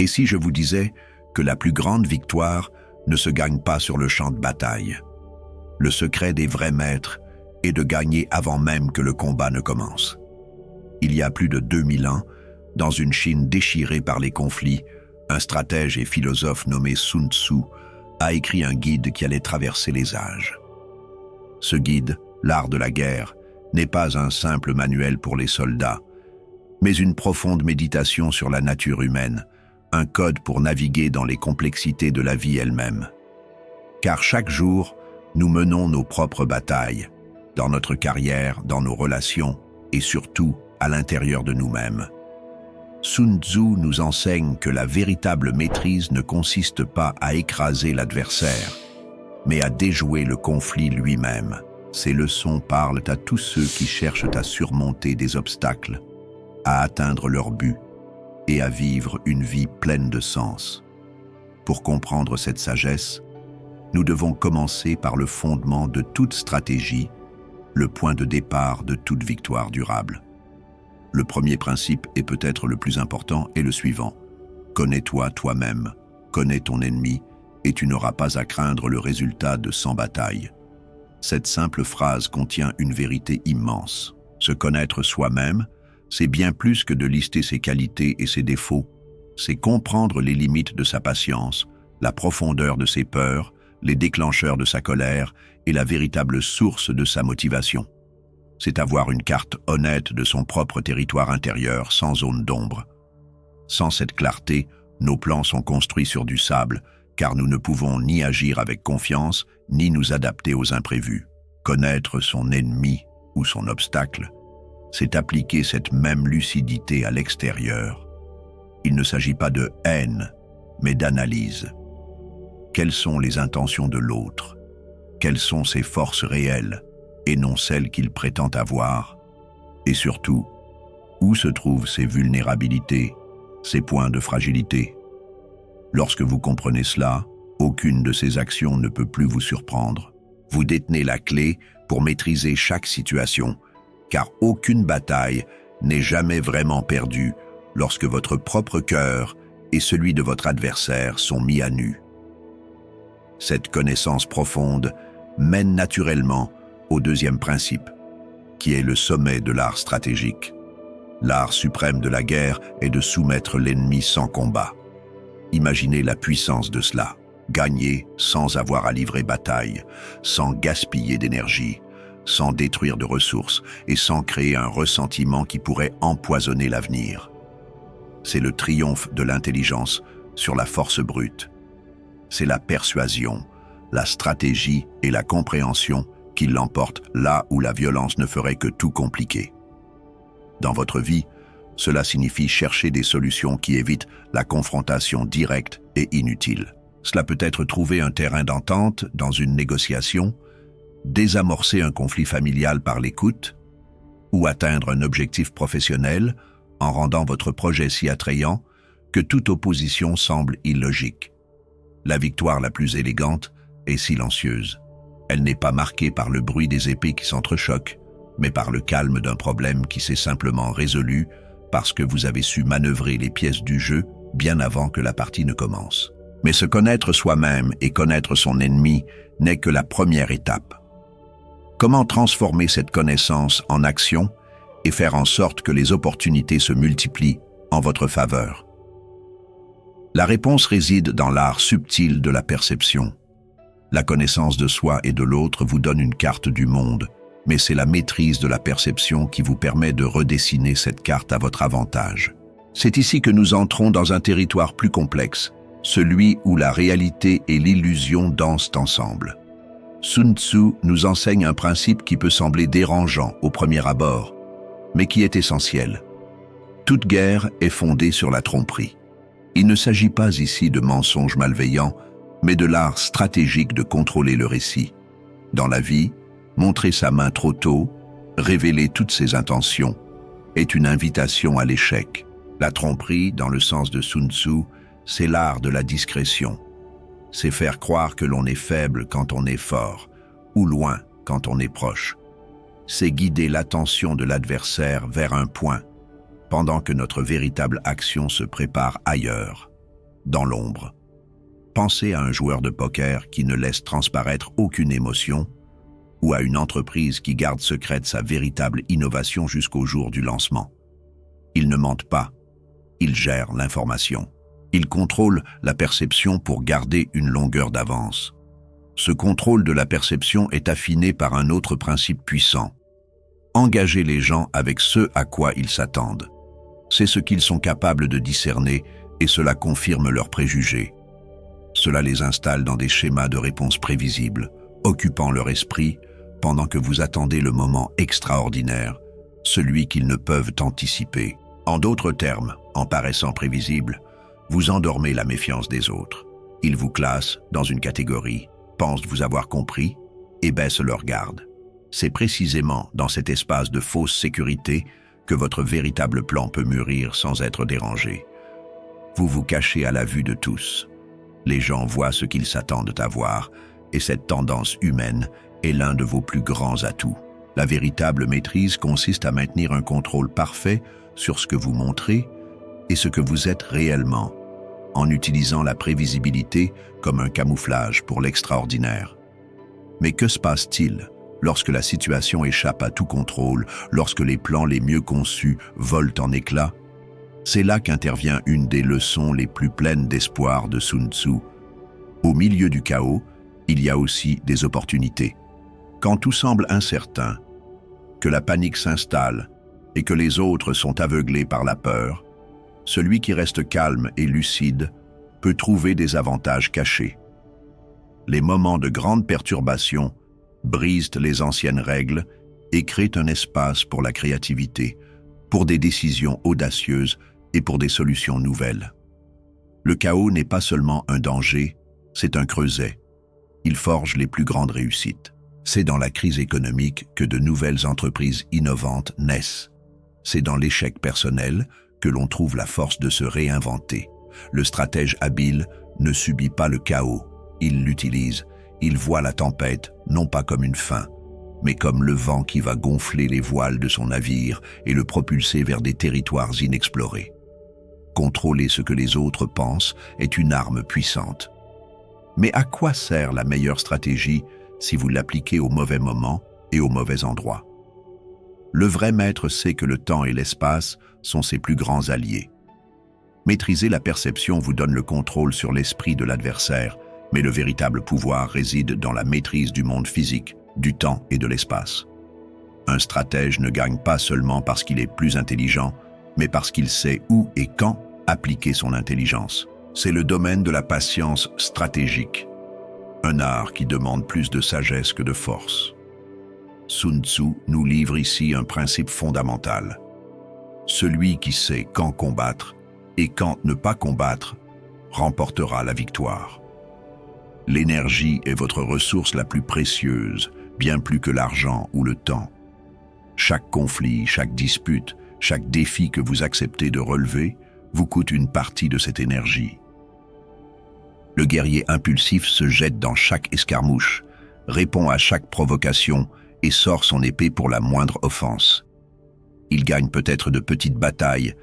Et si je vous disais que la plus grande victoire ne se gagne pas sur le champ de bataille? Le secret des vrais maîtres est de gagner avant même que le combat ne commence. Il y a plus de 2000 ans, dans une Chine déchirée par les conflits, un stratège et philosophe nommé Sun Tzu a écrit un guide qui allait traverser les âges. Ce guide, l'art de la guerre, n'est pas un simple manuel pour les soldats, mais une profonde méditation sur la nature humaine, un code pour naviguer dans les complexités de la vie elle-même. Car chaque jour, nous menons nos propres batailles, dans notre carrière, dans nos relations et surtout à l'intérieur de nous-mêmes. Sun Tzu nous enseigne que la véritable maîtrise ne consiste pas à écraser l'adversaire, mais à déjouer le conflit lui-même. Ces leçons parlent à tous ceux qui cherchent à surmonter des obstacles, à atteindre leur but et à vivre une vie pleine de sens. Pour comprendre cette sagesse, nous devons commencer par le fondement de toute stratégie, le point de départ de toute victoire durable. Le premier principe, et peut-être le plus important, est le suivant. Connais-toi toi-même, connais ton ennemi, et tu n'auras pas à craindre le résultat de 100 batailles. Cette simple phrase contient une vérité immense. Se connaître soi-même, c'est bien plus que de lister ses qualités et ses défauts. C'est comprendre les limites de sa patience, la profondeur de ses peurs, les déclencheurs de sa colère et la véritable source de sa motivation. C'est avoir une carte honnête de son propre territoire intérieur sans zone d'ombre. Sans cette clarté, nos plans sont construits sur du sable, car nous ne pouvons ni agir avec confiance, ni nous adapter aux imprévus. Connaître son ennemi ou son obstacle, c'est appliquer cette même lucidité à l'extérieur. Il ne s'agit pas de haine, mais d'analyse. Quelles sont les intentions de l'autre? Quelles sont ses forces réelles, et non celles qu'il prétend avoir? Et surtout, où se trouvent ses vulnérabilités, ses points de fragilité? Lorsque vous comprenez cela, aucune de ces actions ne peut plus vous surprendre. Vous détenez la clé pour maîtriser chaque situation, car aucune bataille n'est jamais vraiment perdue lorsque votre propre cœur et celui de votre adversaire sont mis à nu. Cette connaissance profonde mène naturellement au deuxième principe, qui est le sommet de l'art stratégique. L'art suprême de la guerre est de soumettre l'ennemi sans combat. Imaginez la puissance de cela, gagner sans avoir à livrer bataille, sans gaspiller d'énergie, sans détruire de ressources et sans créer un ressentiment qui pourrait empoisonner l'avenir. C'est le triomphe de l'intelligence sur la force brute. C'est la persuasion, la stratégie et la compréhension qui l'emportent là où la violence ne ferait que tout compliquer. Dans votre vie, cela signifie chercher des solutions qui évitent la confrontation directe et inutile. Cela peut être trouver un terrain d'entente dans une négociation, désamorcer un conflit familial par l'écoute, ou atteindre un objectif professionnel en rendant votre projet si attrayant que toute opposition semble illogique. La victoire la plus élégante est silencieuse. Elle n'est pas marquée par le bruit des épées qui s'entrechoquent, mais par le calme d'un problème qui s'est simplement résolu parce que vous avez su manœuvrer les pièces du jeu bien avant que la partie ne commence. Mais se connaître soi-même et connaître son ennemi n'est que la première étape. Comment transformer cette connaissance en action et faire en sorte que les opportunités se multiplient en votre faveur? La réponse réside dans l'art subtil de la perception. La connaissance de soi et de l'autre vous donne une carte du monde, mais c'est la maîtrise de la perception qui vous permet de redessiner cette carte à votre avantage. C'est ici que nous entrons dans un territoire plus complexe, celui où la réalité et l'illusion dansent ensemble. Sun Tzu nous enseigne un principe qui peut sembler dérangeant au premier abord, mais qui est essentiel. Toute guerre est fondée sur la tromperie. Il ne s'agit pas ici de mensonges malveillants, mais de l'art stratégique de contrôler le récit. Dans la vie, montrer sa main trop tôt, révéler toutes ses intentions, est une invitation à l'échec. La tromperie, dans le sens de Sun Tzu, c'est l'art de la discrétion. C'est faire croire que l'on est faible quand on est fort, ou loin quand on est proche. C'est guider l'attention de l'adversaire vers un point, pendant que notre véritable action se prépare ailleurs. dans l'ombre. Pensez à un joueur de poker qui ne laisse transparaître aucune émotion, ou à une entreprise qui garde secrète sa véritable innovation jusqu'au jour du lancement. Ils ne mentent pas, ils gèrent l'information. Ils contrôlent la perception pour garder une longueur d'avance. Ce contrôle de la perception est affiné par un autre principe puissant. Engager les gens avec ce à quoi ils s'attendent. C'est ce qu'ils sont capables de discerner et cela confirme leurs préjugés. Cela les installe dans des schémas de réponse prévisibles, occupant leur esprit pendant que vous attendez le moment extraordinaire, celui qu'ils ne peuvent anticiper. En d'autres termes, en paraissant prévisible, vous endormez la méfiance des autres. Ils vous classent dans une catégorie, pensent vous avoir compris et baissent leur garde. C'est précisément dans cet espace de fausse sécurité que votre véritable plan peut mûrir sans être dérangé. Vous vous cachez à la vue de tous. Les gens voient ce qu'ils s'attendent à voir, et cette tendance humaine est l'un de vos plus grands atouts. La véritable maîtrise consiste à maintenir un contrôle parfait sur ce que vous montrez et ce que vous êtes réellement, en utilisant la prévisibilité comme un camouflage pour l'extraordinaire. Mais que se passe-t-il lorsque la situation échappe à tout contrôle, lorsque les plans les mieux conçus volent en éclats? C'est là qu'intervient une des leçons les plus pleines d'espoir de Sun Tzu. Au milieu du chaos, il y a aussi des opportunités. Quand tout semble incertain, que la panique s'installe et que les autres sont aveuglés par la peur, celui qui reste calme et lucide peut trouver des avantages cachés. Les moments de grande perturbation brisent les anciennes règles et créent un espace pour la créativité, pour des décisions audacieuses et pour des solutions nouvelles. Le chaos n'est pas seulement un danger, c'est un creuset. Il forge les plus grandes réussites. C'est dans la crise économique que de nouvelles entreprises innovantes naissent. C'est dans l'échec personnel que l'on trouve la force de se réinventer. Le stratège habile ne subit pas le chaos, il l'utilise. Il voit la tempête non pas comme une fin, mais comme le vent qui va gonfler les voiles de son navire et le propulser vers des territoires inexplorés. Contrôler ce que les autres pensent est une arme puissante. Mais à quoi sert la meilleure stratégie si vous l'appliquez au mauvais moment et au mauvais endroit? Le vrai maître sait que le temps et l'espace sont ses plus grands alliés. Maîtriser la perception vous donne le contrôle sur l'esprit de l'adversaire, mais le véritable pouvoir réside dans la maîtrise du monde physique, du temps et de l'espace. Un stratège ne gagne pas seulement parce qu'il est plus intelligent, mais parce qu'il sait où et quand appliquer son intelligence. C'est le domaine de la patience stratégique, un art qui demande plus de sagesse que de force. Sun Tzu nous livre ici un principe fondamental. Celui qui sait quand combattre et quand ne pas combattre remportera la victoire. L'énergie est votre ressource la plus précieuse, bien plus que l'argent ou le temps. Chaque conflit, chaque dispute, chaque défi que vous acceptez de relever vous coûte une partie de cette énergie. Le guerrier impulsif se jette dans chaque escarmouche, répond à chaque provocation et sort son épée pour la moindre offense. Il gagne peut-être de petites batailles,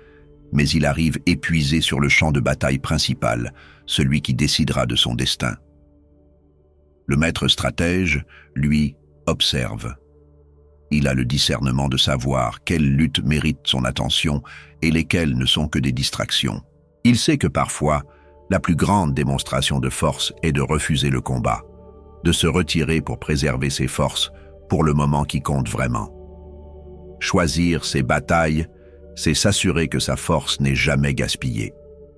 mais il arrive épuisé sur le champ de bataille principal, celui qui décidera de son destin. Le maître stratège, lui, observe. Il a le discernement de savoir quelles luttes méritent son attention et lesquelles ne sont que des distractions. Il sait que parfois, la plus grande démonstration de force est de refuser le combat, de se retirer pour préserver ses forces pour le moment qui compte vraiment. Choisir ses batailles, c'est s'assurer que sa force n'est jamais gaspillée.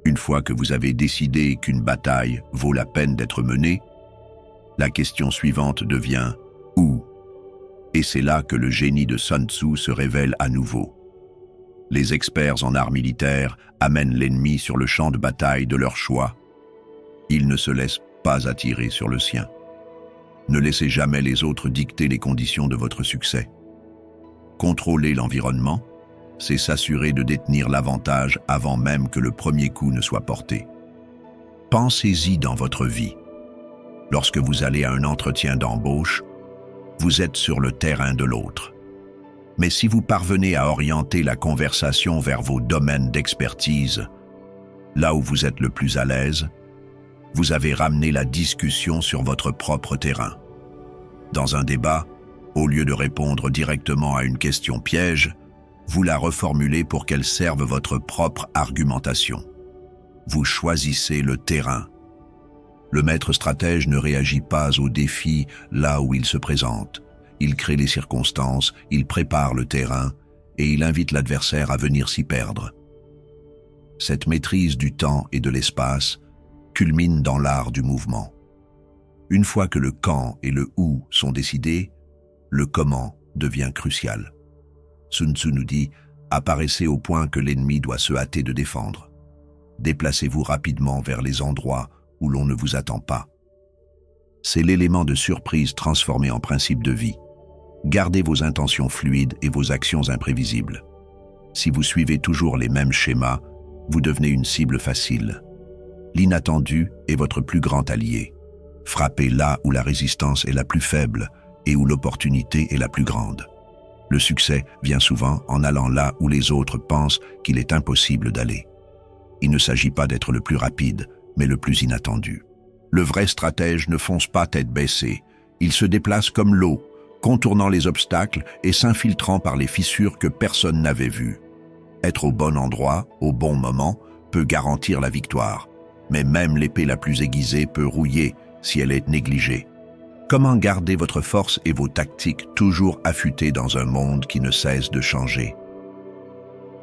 Une fois que vous avez décidé qu'une bataille vaut la peine d'être menée, la question suivante devient « où ?» Et c'est là que le génie de Sun Tzu se révèle à nouveau. Les experts en arts militaires amènent l'ennemi sur le champ de bataille de leur choix. Ils ne se laissent pas attirer sur le sien. Ne laissez jamais les autres dicter les conditions de votre succès. Contrôler l'environnement, c'est s'assurer de détenir l'avantage avant même que le premier coup ne soit porté. Pensez-y dans votre vie. Lorsque vous allez à un entretien d'embauche, vous êtes sur le terrain de l'autre. Mais si vous parvenez à orienter la conversation vers vos domaines d'expertise, Là où vous êtes le plus à l'aise, vous avez ramené la discussion sur votre propre terrain. Dans un débat, au lieu de répondre directement à une question piège, vous la reformulez pour qu'elle serve votre propre argumentation. Vous choisissez le terrain. Le maître stratège ne réagit pas aux défis là où ils se présentent. Il crée les circonstances, il prépare le terrain et il invite l'adversaire à venir s'y perdre. Cette maîtrise du temps et de l'espace culmine dans l'art du mouvement. Une fois que le quand et le où sont décidés, le comment devient crucial. Sun Tzu nous dit « Apparaissez au point que l'ennemi doit se hâter de défendre. Déplacez-vous rapidement vers les endroits où l'on ne vous attend pas. » C'est l'élément de surprise transformé en principe de vie. Gardez vos intentions fluides et vos actions imprévisibles. Si vous suivez toujours les mêmes schémas, vous devenez une cible facile. L'inattendu est votre plus grand allié. Frappez là où la résistance est la plus faible et où l'opportunité est la plus grande. Le succès vient souvent en allant là où les autres pensent qu'il est impossible d'aller. Il ne s'agit pas d'être le plus rapide, mais le plus inattendu. Le vrai stratège ne fonce pas tête baissée. Il se déplace comme l'eau, contournant les obstacles et s'infiltrant par les fissures que personne n'avait vues. Être au bon endroit, au bon moment, peut garantir la victoire. Mais même l'épée la plus aiguisée peut rouiller si elle est négligée. Comment garder votre force et vos tactiques toujours affûtées dans un monde qui ne cesse de changer?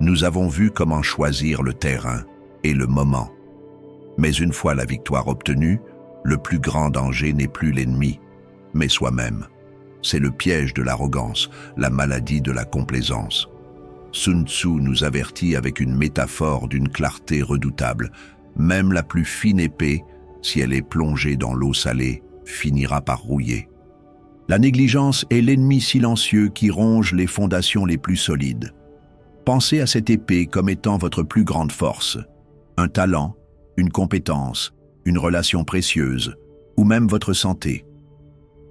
Nous avons vu comment choisir le terrain et le moment. Mais une fois la victoire obtenue, le plus grand danger n'est plus l'ennemi, mais soi-même. C'est le piège de l'arrogance, la maladie de la complaisance. Sun Tzu nous avertit avec une métaphore d'une clarté redoutable. Même la plus fine épée, si elle est plongée dans l'eau salée, finira par rouiller. La négligence est l'ennemi silencieux qui ronge les fondations les plus solides. Pensez à cette épée comme étant votre plus grande force. Un talent, une compétence, une relation précieuse, ou même votre santé.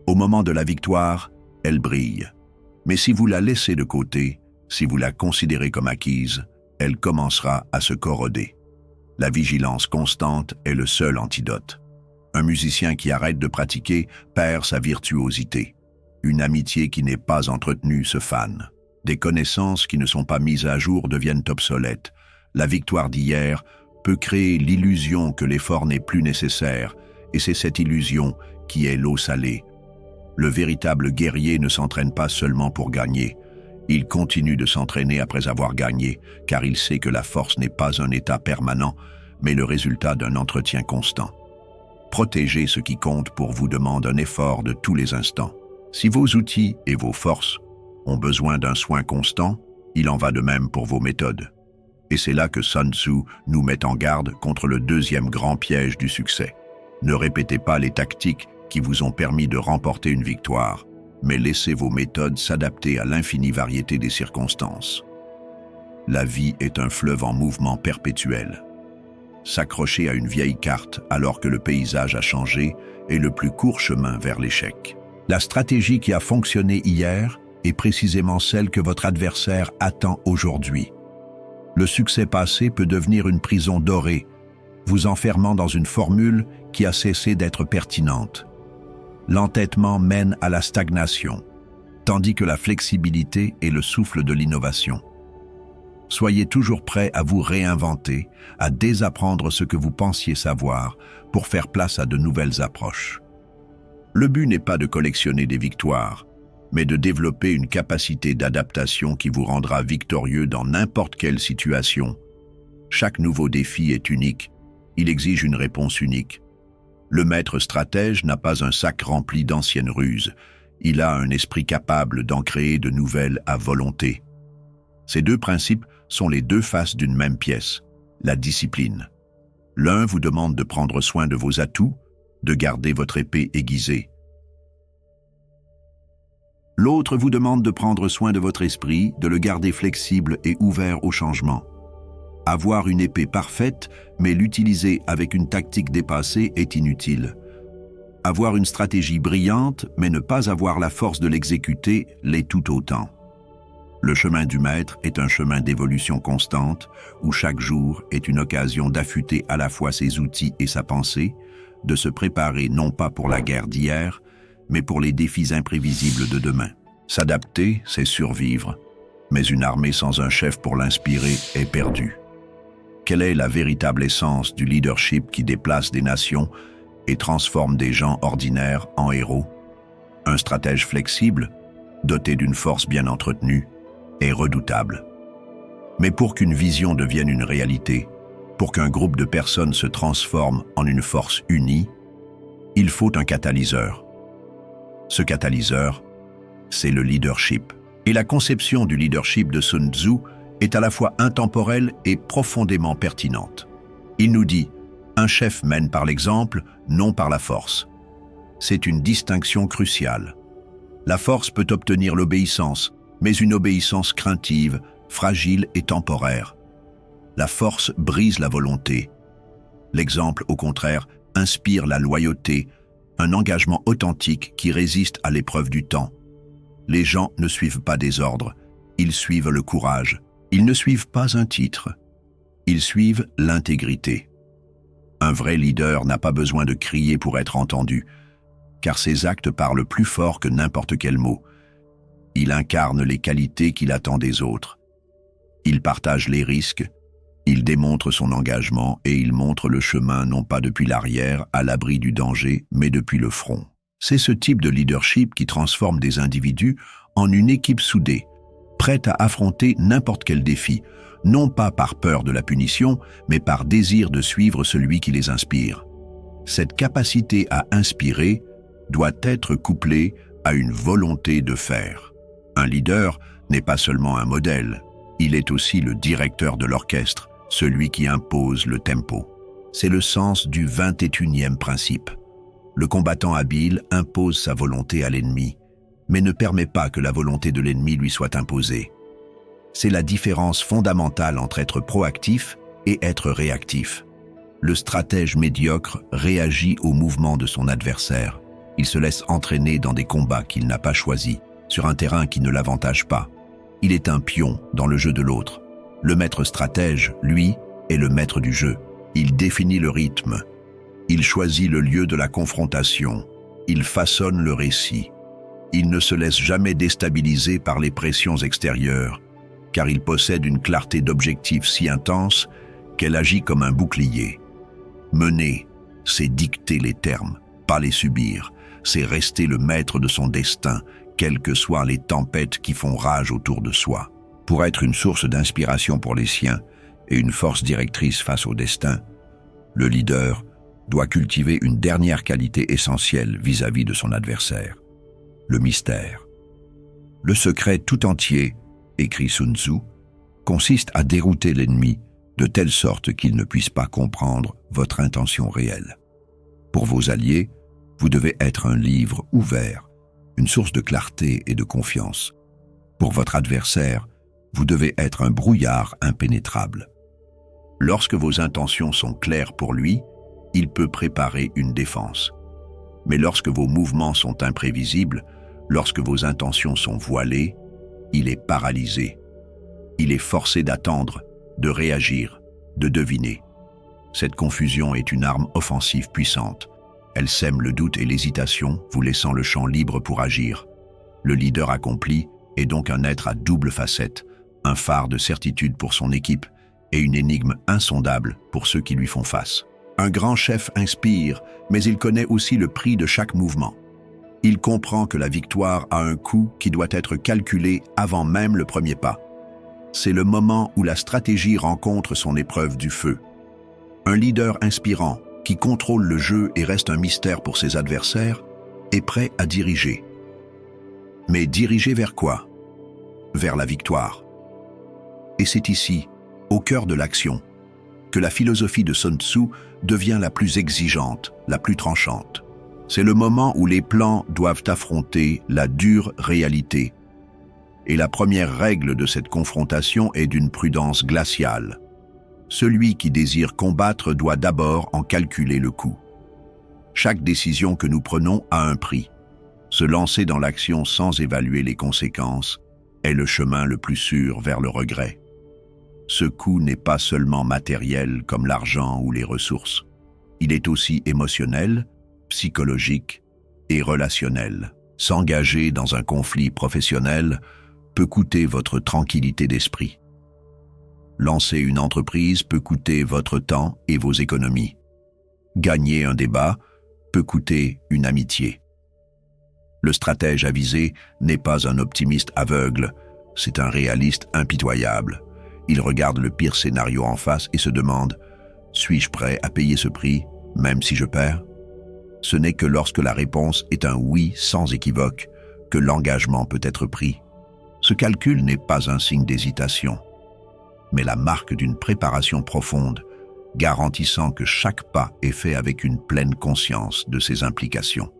Au moment de la victoire, elle brille. Mais si vous la laissez de côté, si vous la considérez comme acquise, elle commencera à se corroder. La vigilance constante est le seul antidote. Un musicien qui arrête de pratiquer perd sa virtuosité. Une amitié qui n'est pas entretenue se fane. Des connaissances qui ne sont pas mises à jour deviennent obsolètes. La victoire d'hier peut créer l'illusion que l'effort n'est plus nécessaire, et c'est cette illusion qui est l'eau salée. Le véritable guerrier ne s'entraîne pas seulement pour gagner. Il continue de s'entraîner après avoir gagné, car il sait que la force n'est pas un état permanent, mais le résultat d'un entretien constant. Protéger ce qui compte pour vous demande un effort de tous les instants. Si vos outils et vos forces ont besoin d'un soin constant, il en va de même pour vos méthodes. Et c'est là que Sun Tzu nous met en garde contre le deuxième grand piège du succès. Ne répétez pas les tactiques qui vous ont permis de remporter une victoire, mais laissez vos méthodes s'adapter à l'infinie variété des circonstances. La vie est un fleuve en mouvement perpétuel. S'accrocher à une vieille carte alors que le paysage a changé est le plus court chemin vers l'échec. La stratégie qui a fonctionné hier est précisément celle que votre adversaire attend aujourd'hui. Le succès passé peut devenir une prison dorée, vous enfermant dans une formule qui a cessé d'être pertinente. L'entêtement mène à la stagnation, tandis que la flexibilité est le souffle de l'innovation. Soyez toujours prêt à vous réinventer, à désapprendre ce que vous pensiez savoir pour faire place à de nouvelles approches. Le but n'est pas de collectionner des victoires, mais de développer une capacité d'adaptation qui vous rendra victorieux dans n'importe quelle situation. Chaque nouveau défi est unique, il exige une réponse unique. Le maître stratège n'a pas un sac rempli d'anciennes ruses, il a un esprit capable d'en créer de nouvelles à volonté. Ces deux principes sont les deux faces d'une même pièce, la discipline. L'un vous demande de prendre soin de vos atouts, de garder votre épée aiguisée. L'autre vous demande de prendre soin de votre esprit, de le garder flexible et ouvert au changement. Avoir une épée parfaite, mais l'utiliser avec une tactique dépassée est inutile. Avoir une stratégie brillante, mais ne pas avoir la force de l'exécuter, l'est tout autant. Le chemin du maître est un chemin d'évolution constante, où chaque jour est une occasion d'affûter à la fois ses outils et sa pensée, de se préparer non pas pour la guerre d'hier, mais pour les défis imprévisibles de demain. S'adapter, c'est survivre, mais une armée sans un chef pour l'inspirer est perdue. Quelle est la véritable essence du leadership qui déplace des nations et transforme des gens ordinaires en héros? Un stratège flexible, doté d'une force bien entretenue, est redoutable. Mais pour qu'une vision devienne une réalité, pour qu'un groupe de personnes se transforme en une force unie, il faut un catalyseur. Ce catalyseur, c'est le leadership. Et la conception du leadership de Sun Tzu est à la fois intemporelle et profondément pertinente. Il nous dit « Un chef mène par l'exemple, non par la force ». C'est une distinction cruciale. La force peut obtenir l'obéissance, mais une obéissance craintive, fragile et temporaire. La force brise la volonté. L'exemple, au contraire, inspire la loyauté, un engagement authentique qui résiste à l'épreuve du temps. Les gens ne suivent pas des ordres, ils suivent le courage. Ils ne suivent pas un titre, ils suivent l'intégrité. Un vrai leader n'a pas besoin de crier pour être entendu, car ses actes parlent plus fort que n'importe quel mot. Il incarne les qualités qu'il attend des autres. Il partage les risques, il démontre son engagement et il montre le chemin non pas depuis l'arrière, à l'abri du danger, mais depuis le front. C'est ce type de leadership qui transforme des individus en une équipe soudée, prête à affronter n'importe quel défi, non pas par peur de la punition, mais par désir de suivre celui qui les inspire. Cette capacité à inspirer doit être couplée à une volonté de faire. Un leader n'est pas seulement un modèle, il est aussi le directeur de l'orchestre, celui qui impose le tempo. C'est le sens du 21e principe. Le combattant habile impose sa volonté à l'ennemi, mais ne permet pas que la volonté de l'ennemi lui soit imposée. C'est la différence fondamentale entre être proactif et être réactif. Le stratège médiocre réagit au mouvement de son adversaire. Il se laisse entraîner dans des combats qu'il n'a pas choisis, sur un terrain qui ne l'avantage pas. Il est un pion dans le jeu de l'autre. Le maître stratège, lui, est le maître du jeu. Il définit le rythme. Il choisit le lieu de la confrontation. Il façonne le récit. Il ne se laisse jamais déstabiliser par les pressions extérieures, car il possède une clarté d'objectif si intense qu'elle agit comme un bouclier. Mener, c'est dicter les termes, pas les subir. C'est rester le maître de son destin, quelles que soient les tempêtes qui font rage autour de soi. Pour être une source d'inspiration pour les siens et une force directrice face au destin, le leader doit cultiver une dernière qualité essentielle vis-à-vis de son adversaire, le mystère. Le secret tout entier, écrit Sun Tzu, consiste à dérouter l'ennemi de telle sorte qu'il ne puisse pas comprendre votre intention réelle. Pour vos alliés, vous devez être un livre ouvert, une source de clarté et de confiance. Pour votre adversaire, vous devez être un brouillard impénétrable. Lorsque vos intentions sont claires pour lui, il peut préparer une défense. Mais lorsque vos mouvements sont imprévisibles, lorsque vos intentions sont voilées, il est paralysé. Il est forcé d'attendre, de réagir, de deviner. Cette confusion est une arme offensive puissante. Elle sème le doute et l'hésitation, vous laissant le champ libre pour agir. Le leader accompli est donc un être à double facette, un phare de certitude pour son équipe et une énigme insondable pour ceux qui lui font face. Un grand chef inspire, mais il connaît aussi le prix de chaque mouvement. Il comprend que la victoire a un coût qui doit être calculé avant même le premier pas. C'est le moment où la stratégie rencontre son épreuve du feu. Un leader inspirant, qui contrôle le jeu et reste un mystère pour ses adversaires, est prêt à diriger. Mais diriger vers quoi? Vers la victoire. Et c'est ici, au cœur de l'action, que la philosophie de Sun Tzu devient la plus exigeante, la plus tranchante. C'est le moment où les plans doivent affronter la dure réalité. Et la première règle de cette confrontation est d'une prudence glaciale. Celui qui désire combattre doit d'abord en calculer le coût. Chaque décision que nous prenons a un prix. Se lancer dans l'action sans évaluer les conséquences est le chemin le plus sûr vers le regret. Ce coût n'est pas seulement matériel comme l'argent ou les ressources. Il est aussi émotionnel, psychologique et relationnel. S'engager dans un conflit professionnel peut coûter votre tranquillité d'esprit. Lancer une entreprise peut coûter votre temps et vos économies. Gagner un débat peut coûter une amitié. Le stratège avisé n'est pas un optimiste aveugle, c'est un réaliste impitoyable. Il regarde le pire scénario en face et se demande « Suis-je prêt à payer ce prix, même si je perds ?» Ce n'est que lorsque la réponse est un oui sans équivoque que l'engagement peut être pris. Ce calcul n'est pas un signe d'hésitation, mais la marque d'une préparation profonde, garantissant que chaque pas est fait avec une pleine conscience de ses implications.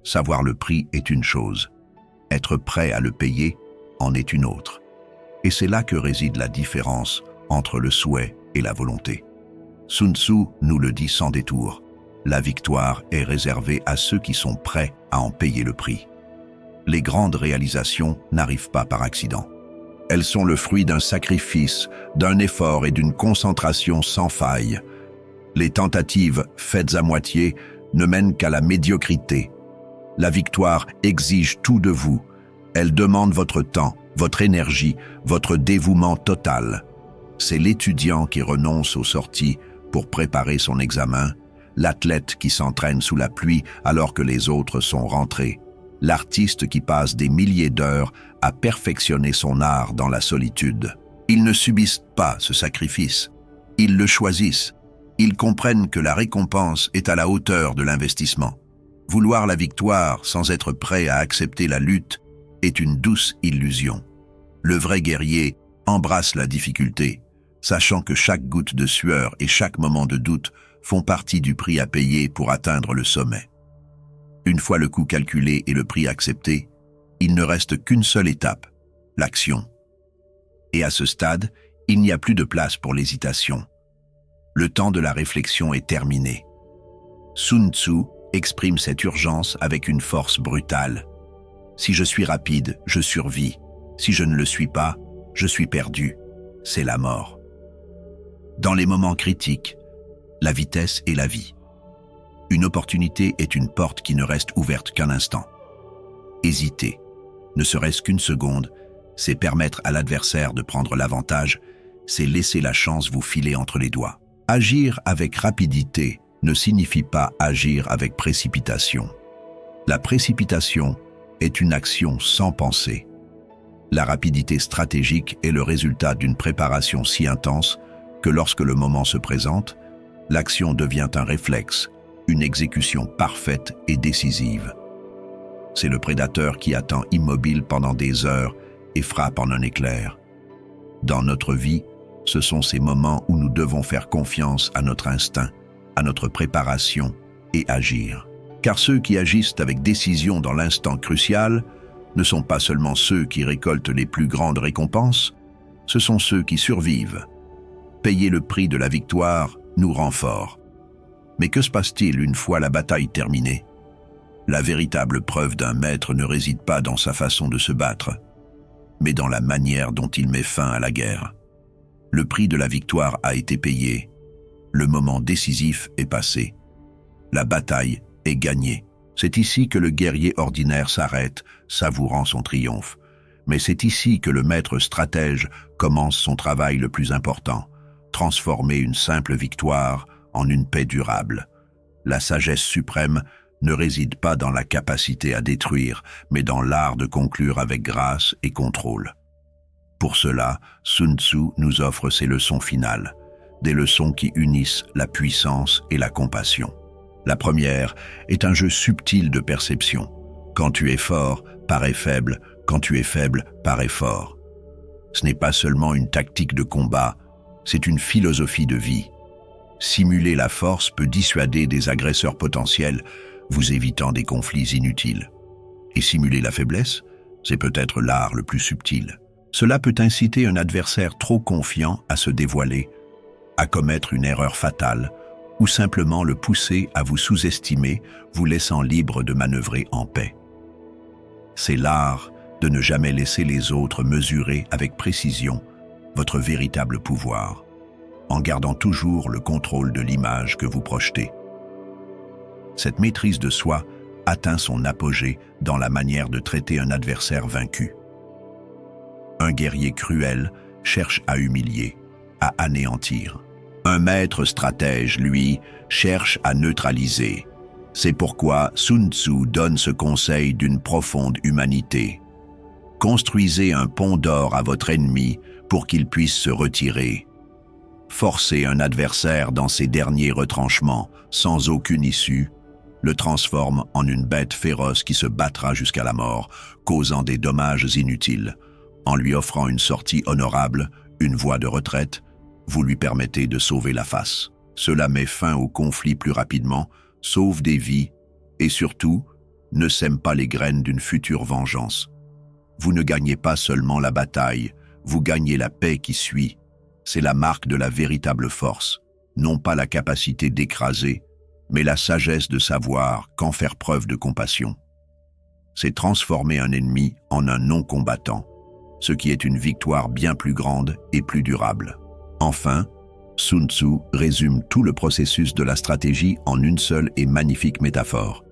Savoir le prix est une chose, être prêt à le payer en est une autre. Et c'est là que réside la différence entre le souhait et la volonté. Sun Tzu nous le dit sans détour, la victoire est réservée à ceux qui sont prêts à en payer le prix. Les grandes réalisations n'arrivent pas par accident. Elles sont le fruit d'un sacrifice, d'un effort et d'une concentration sans faille. Les tentatives faites à moitié ne mènent qu'à la médiocrité. La victoire exige tout de vous. Elle demande votre temps, votre énergie, votre dévouement total. C'est l'étudiant qui renonce aux sorties pour préparer son examen, l'athlète qui s'entraîne sous la pluie alors que les autres sont rentrés, l'artiste qui passe des milliers d'heures à perfectionner son art dans la solitude. Ils ne subissent pas ce sacrifice, ils le choisissent. Ils comprennent que la récompense est à la hauteur de l'investissement. Vouloir la victoire sans être prêt à accepter la lutte est une douce illusion. Le vrai guerrier embrasse la difficulté, sachant que chaque goutte de sueur et chaque moment de doute font partie du prix à payer pour atteindre le sommet. Une fois le coût calculé et le prix accepté, il ne reste qu'une seule étape, l'action. Et à ce stade, il n'y a plus de place pour l'hésitation. Le temps de la réflexion est terminé. Sun Tzu exprime cette urgence avec une force brutale. Si je suis rapide, je survis. Si je ne le suis pas, je suis perdu. C'est la mort. Dans les moments critiques, la vitesse est la vie. Une opportunité est une porte qui ne reste ouverte qu'un instant. Hésiter, ne serait-ce qu'une seconde, c'est permettre à l'adversaire de prendre l'avantage, c'est laisser la chance vous filer entre les doigts. Agir avec rapidité ne signifie pas agir avec précipitation. La précipitation est une action sans pensée. La rapidité stratégique est le résultat d'une préparation si intense que lorsque le moment se présente, l'action devient un réflexe, une exécution parfaite et décisive. C'est le prédateur qui attend immobile pendant des heures et frappe en un éclair. Dans notre vie, ce sont ces moments où nous devons faire confiance à notre instinct, à notre préparation et agir. Car ceux qui agissent avec décision dans l'instant crucial ne sont pas seulement ceux qui récoltent les plus grandes récompenses, ce sont ceux qui survivent. Payer le prix de la victoire nous rend forts. Mais que se passe-t-il une fois la bataille terminée? La véritable preuve d'un maître ne réside pas dans sa façon de se battre, mais dans la manière dont il met fin à la guerre. Le prix de la victoire a été payé. Le moment décisif est passé. La bataille est gagnée. C'est ici que le guerrier ordinaire s'arrête, savourant son triomphe. Mais c'est ici que le maître stratège commence son travail le plus important, transformer une simple victoire en une paix durable. La sagesse suprême ne réside pas dans la capacité à détruire, mais dans l'art de conclure avec grâce et contrôle. Pour cela, Sun Tzu nous offre ses leçons finales, des leçons qui unissent la puissance et la compassion. La première est un jeu subtil de perception. Quand tu es fort, parais faible. Quand tu es faible, parais fort. Ce n'est pas seulement une tactique de combat, c'est une philosophie de vie. Simuler la force peut dissuader des agresseurs potentiels, vous évitant des conflits inutiles. Et simuler la faiblesse, c'est peut-être l'art le plus subtil. Cela peut inciter un adversaire trop confiant à se dévoiler, à commettre une erreur fatale, ou simplement le pousser à vous sous-estimer, vous laissant libre de manœuvrer en paix. C'est l'art de ne jamais laisser les autres mesurer avec précision votre véritable pouvoir, en gardant toujours le contrôle de l'image que vous projetez. Cette maîtrise de soi atteint son apogée dans la manière de traiter un adversaire vaincu. Un guerrier cruel cherche à humilier, à anéantir. Un maître stratège, lui, cherche à neutraliser. C'est pourquoi Sun Tzu donne ce conseil d'une profonde humanité. Construisez un pont d'or à votre ennemi pour qu'il puisse se retirer. Forcer un adversaire dans ses derniers retranchements sans aucune issue le transforme en une bête féroce qui se battra jusqu'à la mort, causant des dommages inutiles. En lui offrant une sortie honorable, une voie de retraite, vous lui permettez de sauver la face. Cela met fin au conflit plus rapidement, sauve des vies et surtout, ne sème pas les graines d'une future vengeance. Vous ne gagnez pas seulement la bataille, vous gagnez la paix qui suit. C'est la marque de la véritable force, non pas la capacité d'écraser, mais la sagesse de savoir quand faire preuve de compassion. C'est transformer un ennemi en un non-combattant, ce qui est une victoire bien plus grande et plus durable. Enfin, Sun Tzu résume tout le processus de la stratégie en une seule et magnifique métaphore.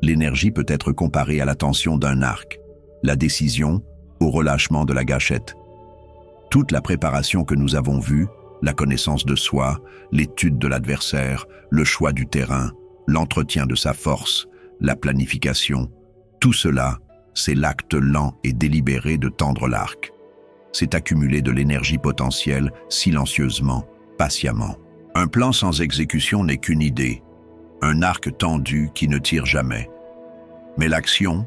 L'énergie peut être comparée à la tension d'un arc, la décision au relâchement de la gâchette. Toute la préparation que nous avons vue, la connaissance de soi, l'étude de l'adversaire, le choix du terrain, l'entretien de sa force, la planification, tout cela, c'est l'acte lent et délibéré de tendre l'arc. C'est accumuler de l'énergie potentielle silencieusement, patiemment. Un plan sans exécution n'est qu'une idée, un arc tendu qui ne tire jamais. Mais l'action,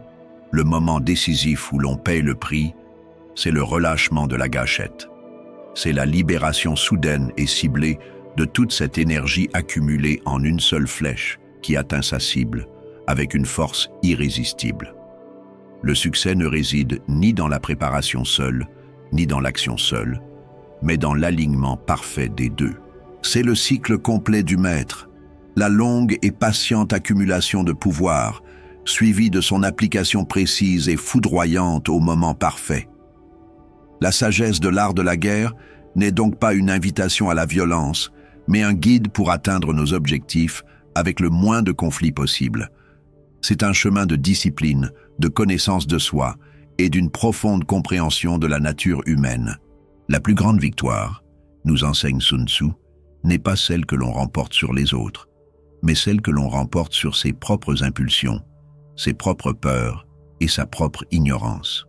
le moment décisif où l'on paye le prix, c'est le relâchement de la gâchette. C'est la libération soudaine et ciblée de toute cette énergie accumulée en une seule flèche qui atteint sa cible avec une force irrésistible. Le succès ne réside ni dans la préparation seule, ni dans l'action seule, mais dans l'alignement parfait des deux. C'est le cycle complet du maître, la longue et patiente accumulation de pouvoir, suivie de son application précise et foudroyante au moment parfait. La sagesse de l'art de la guerre n'est donc pas une invitation à la violence, mais un guide pour atteindre nos objectifs avec le moins de conflits possible. C'est un chemin de discipline, de connaissance de soi et d'une profonde compréhension de la nature humaine. La plus grande victoire, nous enseigne Sun Tzu, n'est pas celle que l'on remporte sur les autres, mais celle que l'on remporte sur ses propres impulsions, ses propres peurs et sa propre ignorance.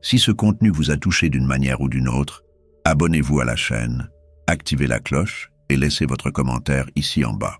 Si ce contenu vous a touché d'une manière ou d'une autre, abonnez-vous à la chaîne, activez la cloche et laissez votre commentaire ici en bas.